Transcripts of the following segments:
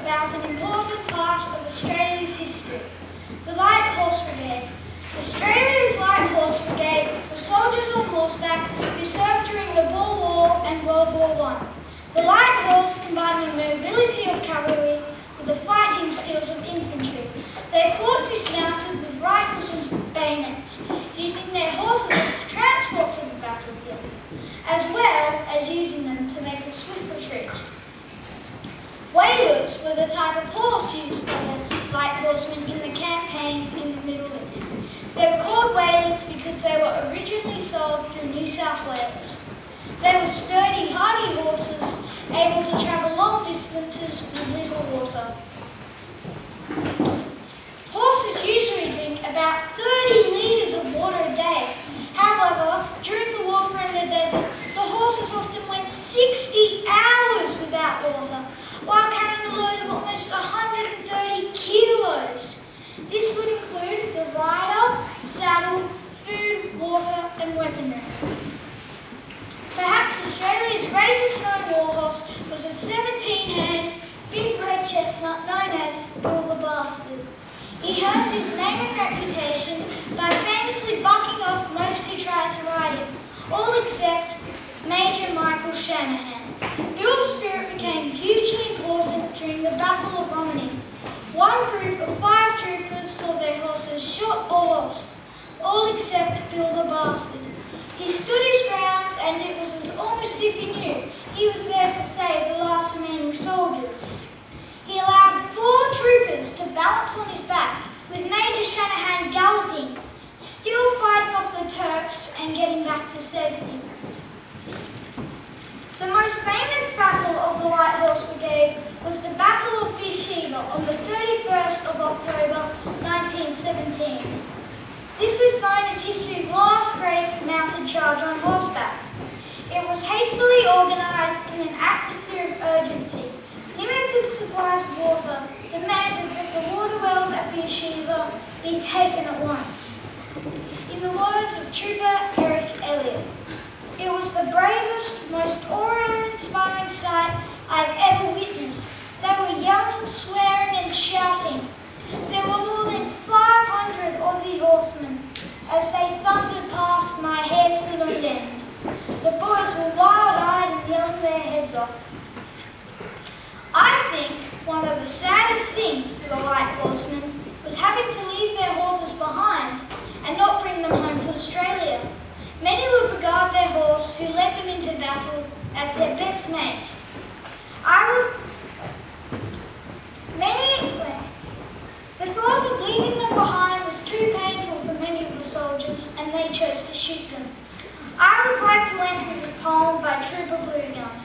about an important part of Australia's history, the Light Horse Brigade. Australia's Light Horse Brigade were soldiers on horseback who served during the Boer War and World War I. The light horse combined the mobility of cavalry with the fighting skills of infantry. They fought dismounted with rifles and bayonets, using their horses as transport to the battlefield, as well as using them to make a swift retreat. Whalers were the type of horse used by the light horsemen in the campaigns in the Middle East. They were called whalers because they were originally sold through New South Wales. They were sturdy, hardy horses, able to travel long distances with little water. Horses usually drink about 30 litres of water a day. However, during the warfare in the desert, the horses often went 60 hours without water, while carrying a load of almost 130 kilos. This would include the rider, saddle, food, water and weaponry. Perhaps Australia's greatest known warhorse was a 17-hand, big red chestnut known as Bill the Bastard. He earned his name and reputation by famously bucking off most who tried to ride him, all except Major Michael Shanahan. Bill's spirit became hugely important during the Battle of Romney. One group of 5 troopers saw their horses shot or lost, all except Bill the Bastard. He stood his ground, and it was as almost if he knew he was there to save the last remaining soldiers. He allowed 4 troopers to balance on his back, with Major Shanahan galloping, still fighting off the Turks and getting back to safety. The most famous battle of the Light Horse Brigade was the Battle of Beersheba on the 31st of October 1917. This is known as history's last great mounted charge on horseback. It was hastily organised in an atmosphere of urgency. Limited supplies of water demanded that the water wells at Beersheba be taken at once. In the words of Trooper Eric Elliott, "It was the bravest, most awe-inspiring sight I've ever witnessed. They were yelling, swearing and shouting. There were more than 500 Aussie horsemen. As they thundered past, my hair stood on end. The boys were wild-eyed and yelling their heads off." I think one of the saddest things for the light horsemen was having to leave their horses behind and not bring them home to Australia. Many would regard their horse who led them into battle as their best mate. The thought of leaving them behind was too painful for many of the soldiers, and they chose to shoot them. I would like to end with a poem by Trooper Bluegun.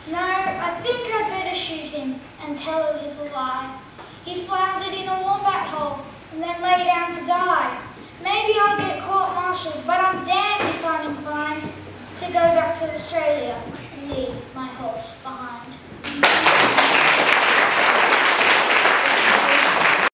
No, I think I'd better shoot him and tell a little lie. He floundered in a wombat hole and then lay down to die. Maybe I'll get court-martialed, but I'm damned if I'm inclined to go back to Australia and leave my horse behind.